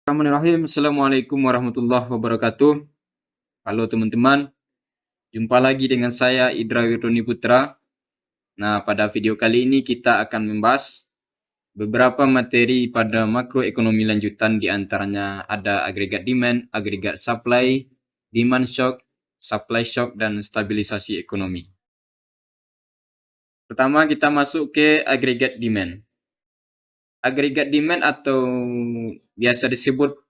Bismillahirrahmanirrahim. Assalamualaikum warahmatullahi wabarakatuh. Halo teman-teman, jumpa lagi dengan saya Idra Wirdoni Putra. Nah, pada video kali ini kita akan membahas beberapa materi pada makroekonomi lanjutan, di antaranya ada agregat demand, agregat supply, demand shock, supply shock, dan stabilisasi ekonomi. Pertama kita masuk ke agregat demand. Agregat demand atau biasa disebut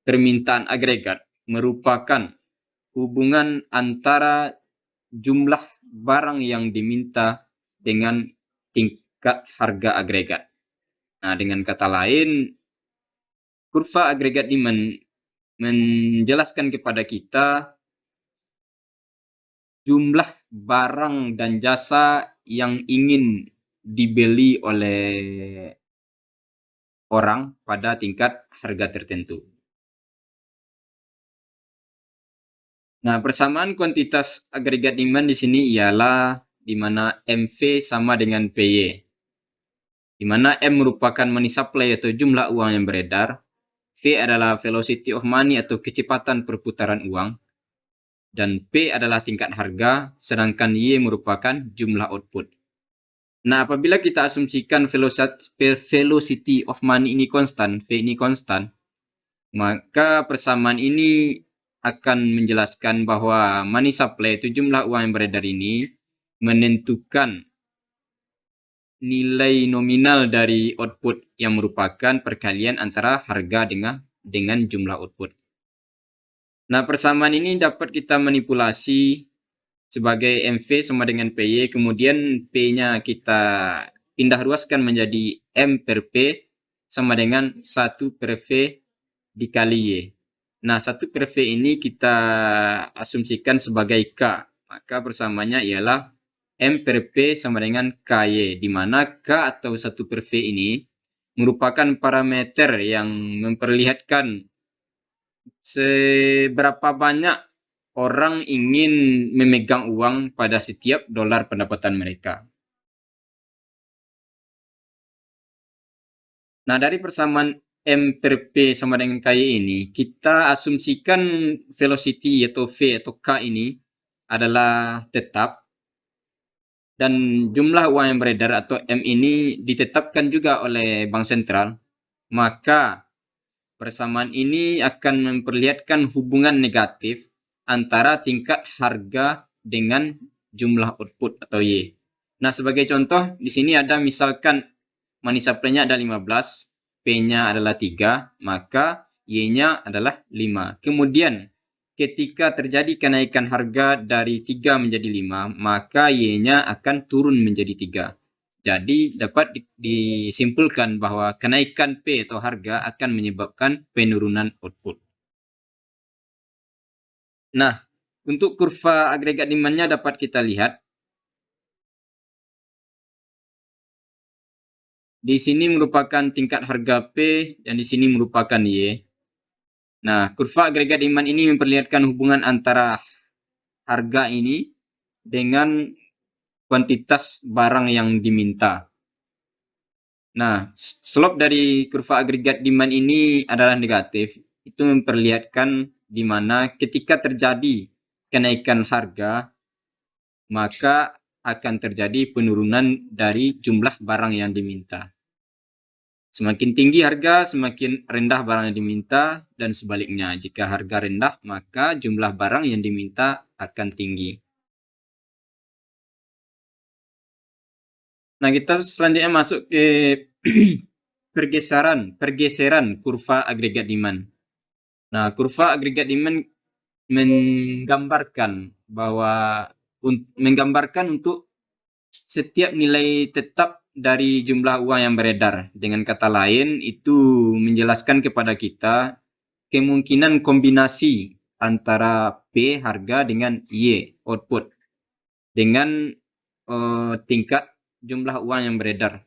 permintaan agregat merupakan hubungan antara jumlah barang yang diminta dengan tingkat harga agregat. Nah, dengan kata lain, kurva agregat demand menjelaskan kepada kita jumlah barang dan jasa yang ingin dibeli oleh orang pada tingkat harga tertentu. Nah, persamaan kuantitas agregat demand di sini ialah di mana MV sama dengan PY. Di mana M merupakan money supply atau jumlah uang yang beredar, V adalah velocity of money atau kecepatan perputaran uang, dan P adalah tingkat harga, sedangkan Y merupakan jumlah output. Nah, apabila kita asumsikan velocity of money ini konstan, V ini konstan, maka persamaan ini akan menjelaskan bahwa money supply itu jumlah uang yang beredar ini menentukan nilai nominal dari output yang merupakan perkalian antara harga dengan jumlah output. Nah, persamaan ini dapat kita manipulasi sebagai MV sama dengan PY, kemudian P-nya kita pindah ruaskan menjadi M per P sama dengan 1 per V dikali Y. Nah, 1 per V ini kita asumsikan sebagai K, maka persamaannya ialah M per P sama dengan KY, di mana K atau 1 per V ini merupakan parameter yang memperlihatkan seberapa banyak orang ingin memegang uang pada setiap dolar pendapatan mereka. Nah, dari persamaan M per P sama dengan KY ini, kita asumsikan velocity atau V atau K ini adalah tetap, dan jumlah uang yang beredar atau M ini ditetapkan juga oleh bank sentral, maka persamaan ini akan memperlihatkan hubungan negatif antara tingkat harga dengan jumlah output atau Y. Nah, sebagai contoh, di sini ada misalkan money supply-nya ada 15, P-nya adalah 3, maka Y-nya adalah 5. Kemudian, ketika terjadi kenaikan harga dari 3 menjadi 5, maka Y-nya akan turun menjadi 3. Jadi dapat disimpulkan bahwa kenaikan P atau harga akan menyebabkan penurunan output. Nah, untuk kurva agregat demand-nya dapat kita lihat. Di sini merupakan tingkat harga P dan di sini merupakan Y. Nah, kurva agregat demand ini memperlihatkan hubungan antara harga ini dengan kuantitas barang yang diminta. Nah, slope dari kurva agregat demand ini adalah negatif. Itu memperlihatkan di mana ketika terjadi kenaikan harga, maka akan terjadi penurunan dari jumlah barang yang diminta. Semakin tinggi harga, semakin rendah barang yang diminta, dan sebaliknya. Jika harga rendah, maka jumlah barang yang diminta akan tinggi. Nah, kita selanjutnya masuk ke pergeseran kurva agregat demand. Nah, kurva agregat demand menggambarkan untuk setiap nilai tetap dari jumlah uang yang beredar. Dengan kata lain, itu menjelaskan kepada kita kemungkinan kombinasi antara P harga dengan Y output dengan tingkat jumlah uang yang beredar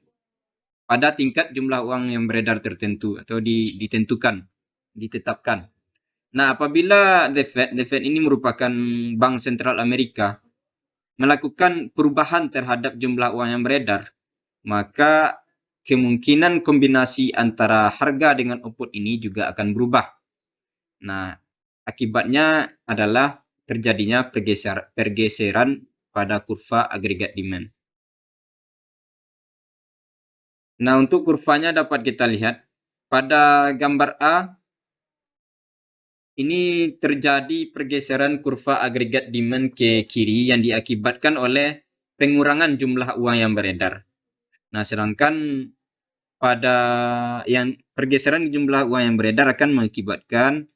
pada tingkat jumlah uang yang beredar tertentu atau ditetapkan. Nah, apabila The Fed ini merupakan bank sentral Amerika melakukan perubahan terhadap jumlah uang yang beredar, maka kemungkinan kombinasi antara harga dengan output ini juga akan berubah. Nah, akibatnya adalah terjadinya pergeseran pada kurva agregat demand. Nah, untuk kurvanya dapat kita lihat pada gambar A, ini terjadi pergeseran kurva agregat demand ke kiri yang diakibatkan oleh pengurangan jumlah uang yang beredar. Nah, sedangkan pada yang pergeseran jumlah uang yang beredar akan mengakibatkan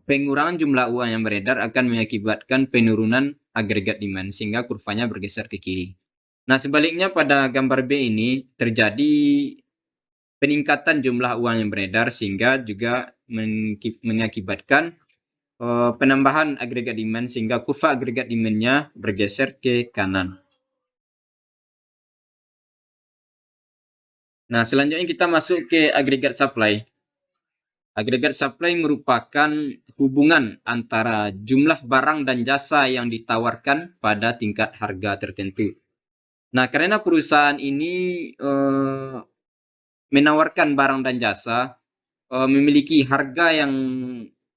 pengurangan jumlah uang yang beredar akan mengakibatkan penurunan agregat demand sehingga kurvanya bergeser ke kiri. Nah, sebaliknya pada gambar B ini terjadi peningkatan jumlah uang yang beredar sehingga juga mengakibatkan penambahan agregat demand sehingga kurva agregat demand-nya bergeser ke kanan. Nah, selanjutnya kita masuk ke agregat supply. Agregat supply merupakan hubungan antara jumlah barang dan jasa yang ditawarkan pada tingkat harga tertentu. Nah, karena perusahaan ini menawarkan barang dan jasa, memiliki harga yang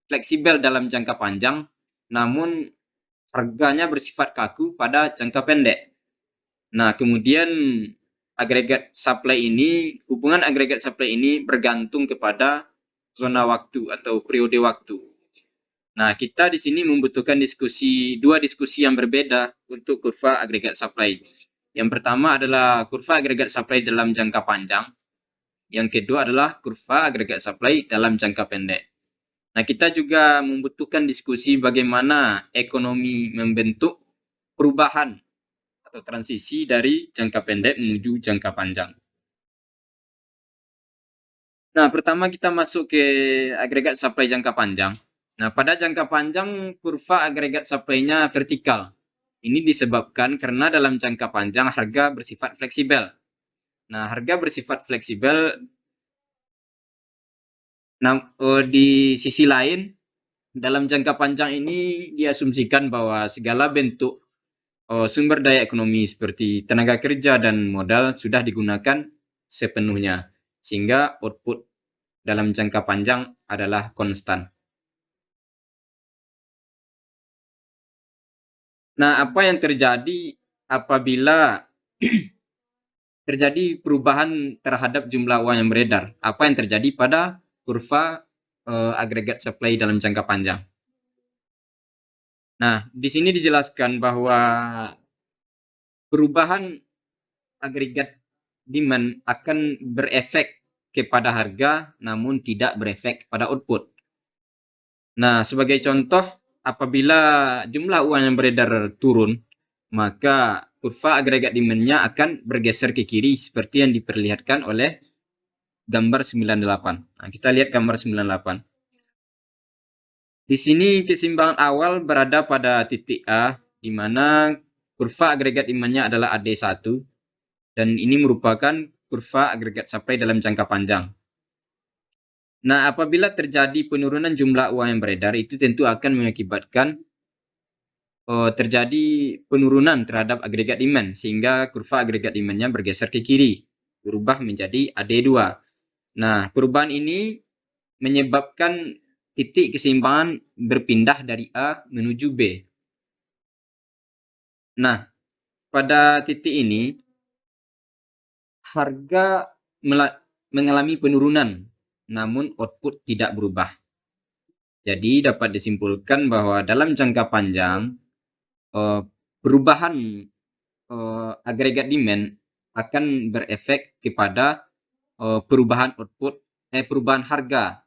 fleksibel dalam jangka panjang, namun harganya bersifat kaku pada jangka pendek. Nah, kemudian hubungan agregat supply ini bergantung kepada zona waktu atau periode waktu. Nah, kita di sini membutuhkan dua diskusi yang berbeda untuk kurva agregat supply. Yang pertama adalah kurva agregat supply dalam jangka panjang. Yang kedua adalah kurva agregat supply dalam jangka pendek. Nah, kita juga membutuhkan diskusi bagaimana ekonomi membentuk perubahan atau transisi dari jangka pendek menuju jangka panjang. Nah, pertama kita masuk ke agregat supply jangka panjang. Nah, pada jangka panjang kurva agregat supply-nya vertikal. Ini disebabkan karena dalam jangka panjang harga bersifat fleksibel. Nah, harga bersifat fleksibel. Nah, di sisi lain, dalam jangka panjang ini diasumsikan bahwa segala bentuk sumber daya ekonomi seperti tenaga kerja dan modal sudah digunakan sepenuhnya, sehingga output dalam jangka panjang adalah konstan. Nah, apa yang terjadi apabila terjadi perubahan terhadap jumlah uang yang beredar? Apa yang terjadi pada kurva agregat supply dalam jangka panjang? Nah, di sini dijelaskan bahwa perubahan agregat demand akan berefek kepada harga namun tidak berefek pada output. Nah, sebagai contoh, apabila jumlah uang yang beredar turun, maka kurva agregat demand-nya akan bergeser ke kiri seperti yang diperlihatkan oleh gambar 98. Nah, kita lihat gambar 98. Di sini keseimbangan awal berada pada titik A, di mana kurva agregat demand-nya adalah AD1, dan ini merupakan kurva agregat supply dalam jangka panjang. Nah, apabila terjadi penurunan jumlah uang yang beredar, itu tentu akan mengakibatkan terjadi penurunan terhadap agregat demand, sehingga kurva agregat demand-nya bergeser ke kiri, berubah menjadi AD2. Nah, perubahan ini menyebabkan titik keseimbangan berpindah dari A menuju B. Nah, pada titik ini, harga mengalami penurunan, namun output tidak berubah. Jadi dapat disimpulkan bahwa dalam jangka panjang, perubahan agregat demand akan berefek kepada perubahan perubahan harga,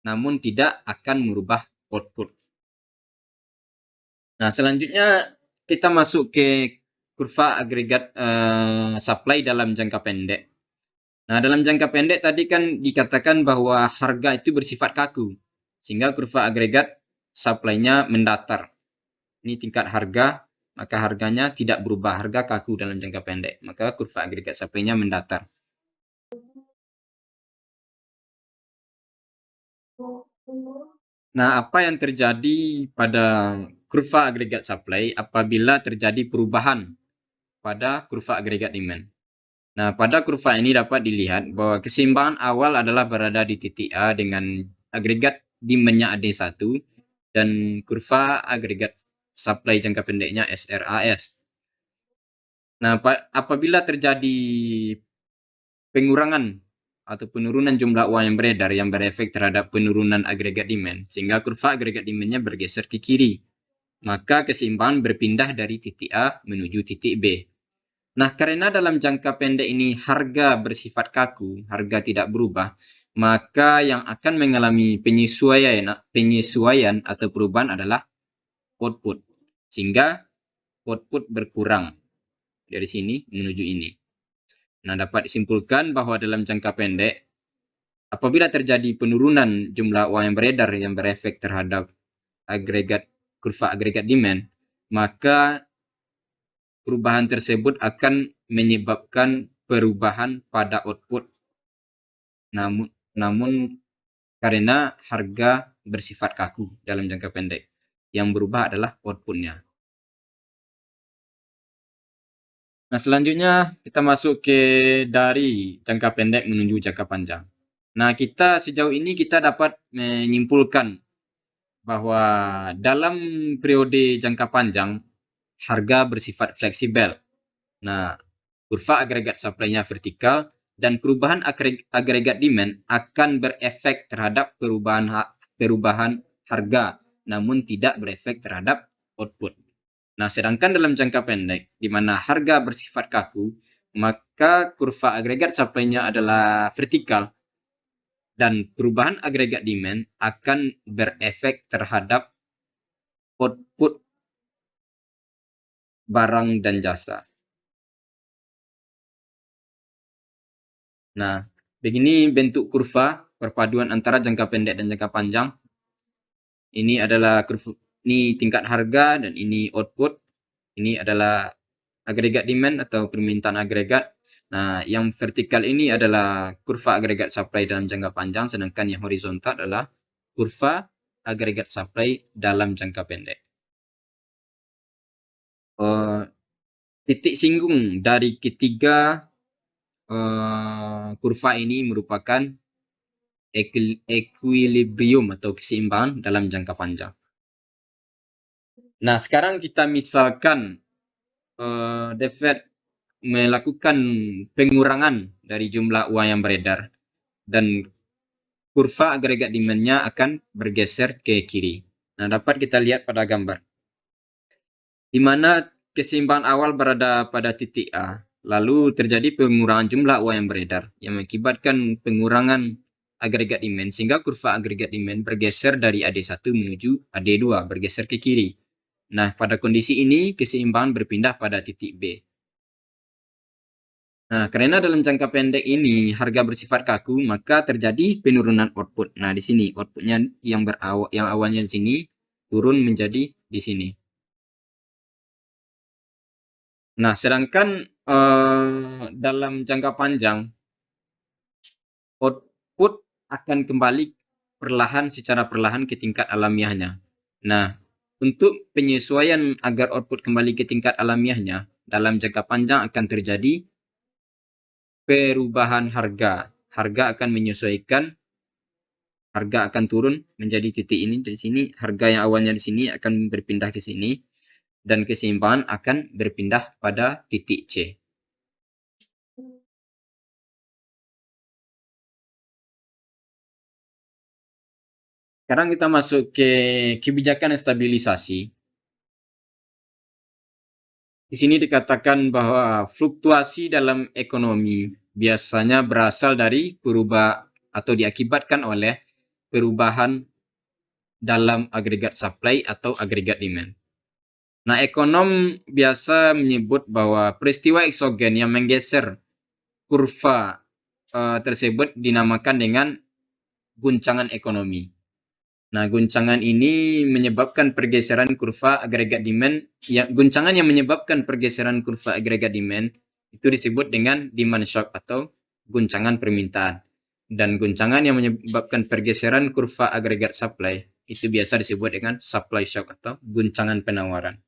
namun tidak akan merubah output. Nah, selanjutnya kita masuk ke kurva agregat supply dalam jangka pendek. Nah, dalam jangka pendek tadi kan dikatakan bahwa harga itu bersifat kaku, sehingga kurva agregat supply-nya mendatar. Ini tingkat harga, maka harganya tidak berubah, harga kaku dalam jangka pendek, maka kurva agregat supply-nya mendatar. Nah, apa yang terjadi pada kurva agregat supply apabila terjadi perubahan pada kurva agregat demand? Nah, pada kurva ini dapat dilihat bahwa keseimbangan awal adalah berada di titik A dengan agregat demand-nya AD1 dan kurva agregat supply jangka pendeknya SRAS. Nah, apabila terjadi pengurangan atau penurunan jumlah uang yang beredar yang berefek terhadap penurunan agregat demand, sehingga kurva agregat demand-nya bergeser ke kiri, maka keseimbangan berpindah dari titik A menuju titik B. Nah, karena dalam jangka pendek ini harga bersifat kaku, harga tidak berubah, maka yang akan mengalami penyesuaian atau perubahan adalah output. Sehingga output berkurang dari sini menuju ini. Nah, dapat disimpulkan bahwa dalam jangka pendek, apabila terjadi penurunan jumlah uang yang beredar yang berefek terhadap kurva agregat demand, maka perubahan tersebut akan menyebabkan perubahan pada output. Namun karena harga bersifat kaku dalam jangka pendek, yang berubah adalah outputnya. Nah, selanjutnya kita masuk ke dari jangka pendek menuju jangka panjang. Nah, sejauh ini kita dapat menyimpulkan bahwa dalam periode jangka panjang, harga bersifat fleksibel. Nah, kurva agregat supply-nya vertikal dan perubahan agregat demand akan berefek terhadap perubahan harga, namun tidak berefek terhadap output. Nah, sedangkan dalam jangka pendek, di mana harga bersifat kaku, maka kurva agregat supply-nya adalah vertikal dan perubahan agregat demand akan berefek terhadap output barang dan jasa. Nah, begini bentuk kurva perpaduan antara jangka pendek dan jangka panjang. Ini adalah ini tingkat harga dan ini output. Ini adalah agregat demand atau permintaan agregat. Nah, yang vertikal ini adalah kurva agregat supply dalam jangka panjang, sedangkan yang horizontal adalah kurva agregat supply dalam jangka pendek. Titik singgung dari ketiga kurva ini merupakan equilibrium atau keseimbangan dalam jangka panjang. Nah, sekarang kita misalkan The Fed melakukan pengurangan dari jumlah uang yang beredar dan kurva agregat demand-nya akan bergeser ke kiri. Nah, dapat kita lihat pada gambar, di mana keseimbangan awal berada pada titik A, lalu terjadi pengurangan jumlah uang yang beredar yang mengakibatkan pengurangan agregat demand, sehingga kurva agregat demand bergeser dari AD1 menuju AD2, bergeser ke kiri. Nah, pada kondisi ini keseimbangan berpindah pada titik B. Nah, karena dalam jangka pendek ini harga bersifat kaku, maka terjadi penurunan output. Nah, di sini outputnya yang awalnya di sini turun menjadi di sini. Nah, sedangkan dalam jangka panjang output akan kembali secara perlahan ke tingkat alamiahnya. Nah, untuk penyesuaian agar output kembali ke tingkat alamiahnya, dalam jangka panjang akan terjadi perubahan harga. Harga akan menyesuaikan, harga akan turun menjadi titik ini. Di sini harga yang awalnya di sini akan berpindah ke sini dan keseimbangan akan berpindah pada titik C. Sekarang kita masuk ke kebijakan stabilisasi. Di sini dikatakan bahwa fluktuasi dalam ekonomi biasanya berasal dari atau diakibatkan oleh perubahan dalam agregat supply atau agregat demand. Nah, ekonom biasa menyebut bahwa peristiwa eksogen yang menggeser kurva tersebut dinamakan dengan guncangan ekonomi. Nah, guncangan ini menyebabkan pergeseran kurva agregat demand. Guncangan yang menyebabkan pergeseran kurva agregat demand itu disebut dengan demand shock atau guncangan permintaan. Dan guncangan yang menyebabkan pergeseran kurva agregat supply itu biasa disebut dengan supply shock atau guncangan penawaran.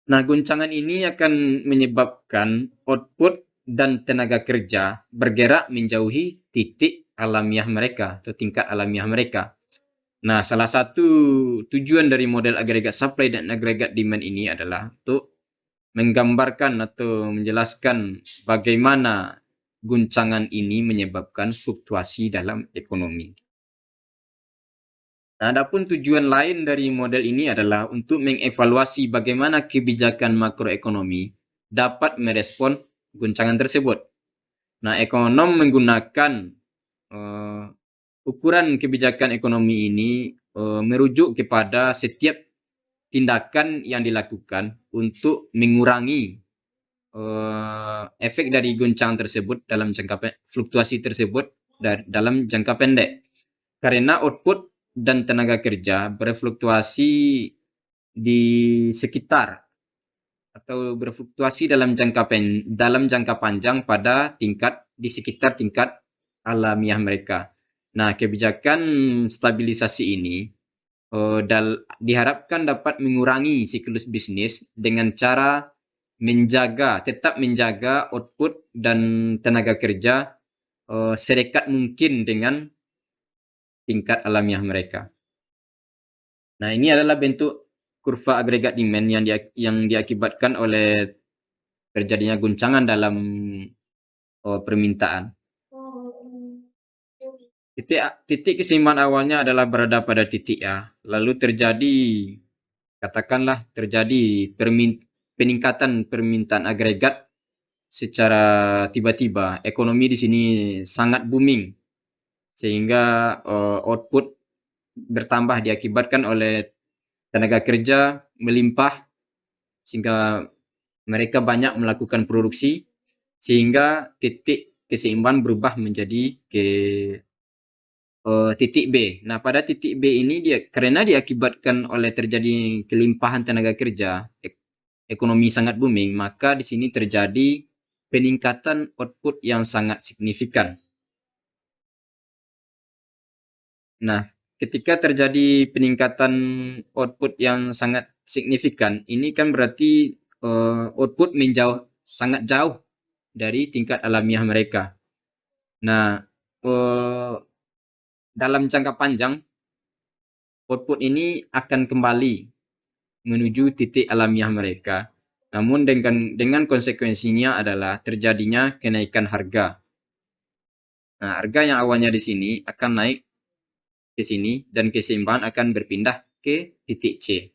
Nah, guncangan ini akan menyebabkan output dan tenaga kerja bergerak menjauhi titik alamiah mereka atau tingkat alamiah mereka. Nah, salah satu tujuan dari model agregat supply dan agregat demand ini adalah untuk menggambarkan atau menjelaskan bagaimana guncangan ini menyebabkan fluktuasi dalam ekonomi. Nah, adapun tujuan lain dari model ini adalah untuk mengevaluasi bagaimana kebijakan makroekonomi dapat merespon guncangan tersebut. Nah, ekonom menggunakan uh, ukuran kebijakan ekonomi ini merujuk kepada setiap tindakan yang dilakukan untuk mengurangi efek dari guncangan tersebut dalam fluktuasi tersebut dalam jangka pendek. Karena output dan tenaga kerja berfluktuasi di sekitar atau berfluktuasi dalam jangka panjang pada tingkat di sekitar tingkat alamiah mereka. Nah, kebijakan stabilisasi ini diharapkan dapat mengurangi siklus bisnis dengan cara tetap menjaga output dan tenaga kerja sedekat mungkin dengan tingkat alamiah mereka. Nah, ini adalah bentuk kurva agregat demand yang diakibatkan oleh terjadinya guncangan dalam permintaan. Titik keseimbangan awalnya adalah berada pada titik A, lalu katakanlah terjadi peningkatan permintaan agregat secara tiba-tiba. Ekonomi di sini sangat booming sehingga output bertambah diakibatkan oleh tenaga kerja melimpah sehingga mereka banyak melakukan produksi sehingga titik keseimbangan berubah menjadi titik B. Nah, pada titik B ini karena diakibatkan oleh terjadi kelimpahan tenaga kerja, ekonomi sangat booming, maka di sini terjadi peningkatan output yang sangat signifikan. Nah, ketika terjadi peningkatan output yang sangat signifikan, ini kan berarti output sangat jauh dari tingkat alamiah mereka. Nah, dalam jangka panjang, output ini akan kembali menuju titik alamiah mereka. Namun dengan konsekuensinya adalah terjadinya kenaikan harga. Nah, harga yang awalnya di sini akan naik ke sini dan keseimbangan akan berpindah ke titik C.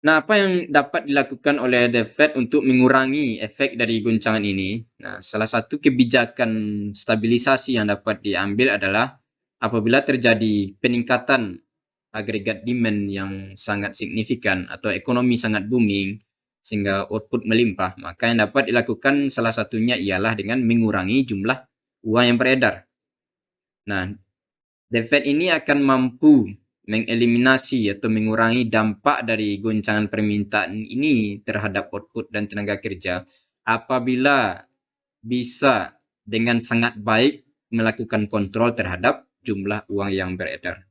Nah, apa yang dapat dilakukan oleh The Fed untuk mengurangi efek dari guncangan ini? Nah, salah satu kebijakan stabilisasi yang dapat diambil adalah apabila terjadi peningkatan agregat demand yang sangat signifikan atau ekonomi sangat booming sehingga output melimpah, maka yang dapat dilakukan salah satunya ialah dengan mengurangi jumlah uang yang beredar. Nah, The Fed ini akan mampu mengeliminasi atau mengurangi dampak dari goncangan permintaan ini terhadap output dan tenaga kerja apabila bisa dengan sangat baik melakukan kontrol terhadap jumlah uang yang beredar.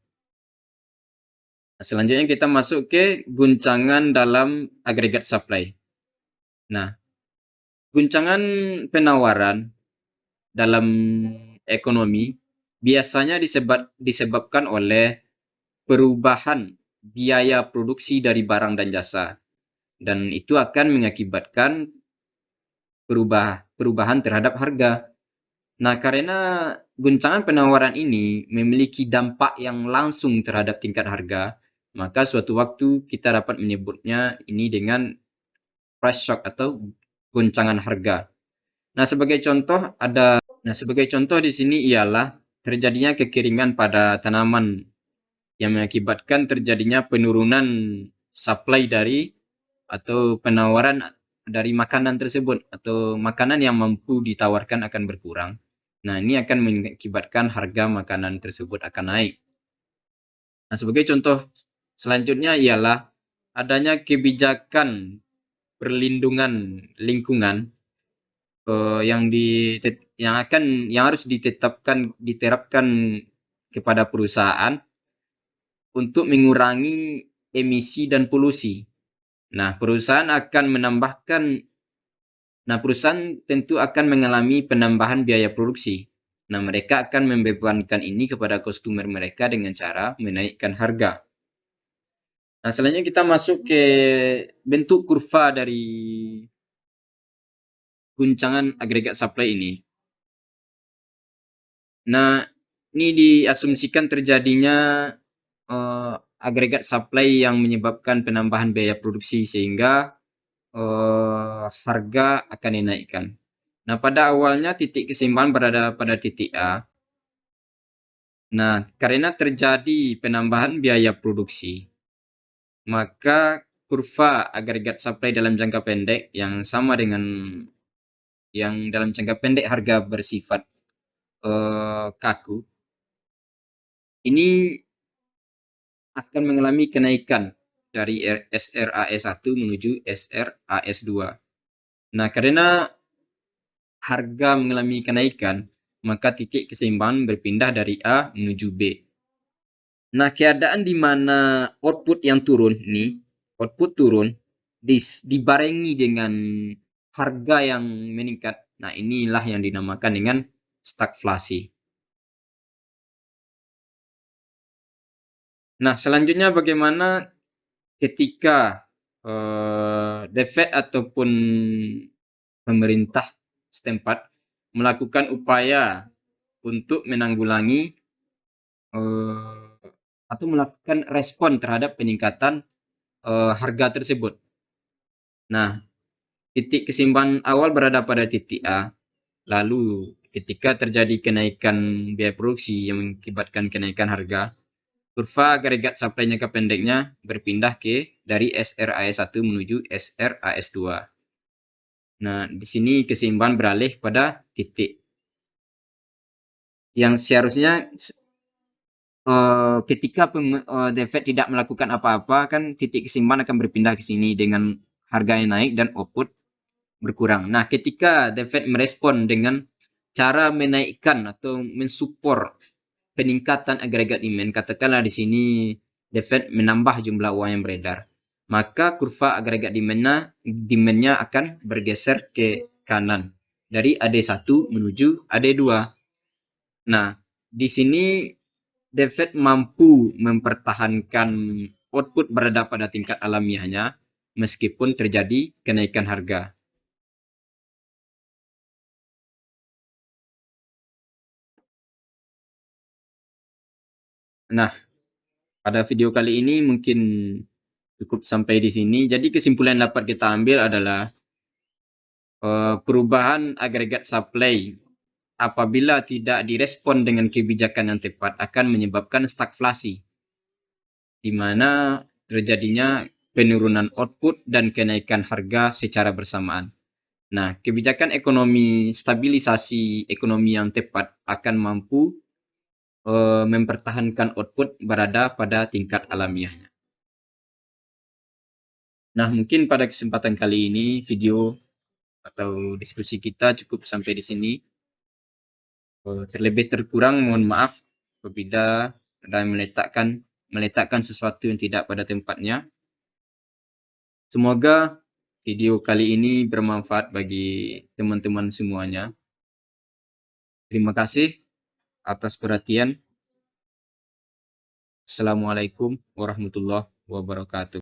Nah, selanjutnya kita masuk ke guncangan dalam agregat supply. Nah, guncangan penawaran dalam ekonomi biasanya disebabkan oleh perubahan biaya produksi dari barang dan jasa, dan itu akan mengakibatkan perubahan terhadap harga. Nah, karena guncangan penawaran ini memiliki dampak yang langsung terhadap tingkat harga, maka suatu waktu kita dapat menyebutnya ini dengan price shock atau guncangan harga. Nah, sebagai contoh di sini ialah terjadinya kekeringan pada tanaman yang mengakibatkan terjadinya penurunan supply atau penawaran dari makanan tersebut atau makanan yang mampu ditawarkan akan berkurang. Nah, ini akan mengakibatkan harga makanan tersebut akan naik. Nah, sebagai contoh selanjutnya ialah adanya kebijakan perlindungan lingkungan yang harus diterapkan kepada perusahaan untuk mengurangi emisi dan polusi. Nah, perusahaan tentu akan mengalami penambahan biaya produksi. Nah, mereka akan membebankan ini kepada konsumer mereka dengan cara menaikkan harga. Nah, selanjutnya kita masuk ke bentuk kurva dari guncangan agregat supply ini. Nah, ini diasumsikan terjadinya agregat supply yang menyebabkan penambahan biaya produksi sehingga harga akan dinaikkan. Nah, pada awalnya titik keseimbangan berada pada titik A. Nah, karena terjadi penambahan biaya produksi, maka kurva agregat supply dalam jangka pendek yang sama dengan yang dalam jangka pendek harga bersifat kaku, ini akan mengalami kenaikan dari SRAS1 menuju SRAS2. Nah, karena harga mengalami kenaikan, maka titik keseimbangan berpindah dari A menuju B. Nah, keadaan di mana output yang turun nih, output turun dibarengi dengan harga yang meningkat. Nah, inilah yang dinamakan dengan stagflasi. Nah, selanjutnya bagaimana ketika The Fed ataupun pemerintah setempat melakukan upaya untuk menanggulangi atau melakukan respon terhadap peningkatan harga tersebut. Nah, titik keseimbangan awal berada pada titik A. Lalu ketika terjadi kenaikan biaya produksi yang mengakibatkan kenaikan harga, kurva agregat supply jangka pendeknya berpindah dari SRAS1 menuju SRAS2. Nah, di sini keseimbangan beralih pada titik yang seharusnya ketika The Fed tidak melakukan apa-apa, kan titik keseimbangan akan berpindah ke sini dengan harga yang naik dan output berkurang. Nah, ketika The Fed merespon dengan cara menaikkan atau mensupport peningkatan agregat demand, katakanlah di sini The Fed menambah jumlah uang yang beredar, maka kurva agregat demand-nya akan bergeser ke kanan dari AD1 menuju AD2. Nah, di sini The Fed mampu mempertahankan output berada pada tingkat alamiahnya meskipun terjadi kenaikan harga. Nah, pada video kali ini mungkin cukup sampai di sini. Jadi kesimpulan yang dapat kita ambil adalah perubahan agregat supply apabila tidak direspon dengan kebijakan yang tepat akan menyebabkan stagflasi, di mana terjadinya penurunan output dan kenaikan harga secara bersamaan. Nah, kebijakan stabilisasi ekonomi yang tepat akan mampu mempertahankan output berada pada tingkat alamiahnya. Nah, mungkin pada kesempatan kali ini video atau diskusi kita cukup sampai di sini. Terlebih terkurang mohon maaf apabila ada meletakkan sesuatu yang tidak pada tempatnya. Semoga video kali ini bermanfaat bagi teman-teman semuanya. Terima kasih atas perhatian. Assalamualaikum warahmatullahi wabarakatuh.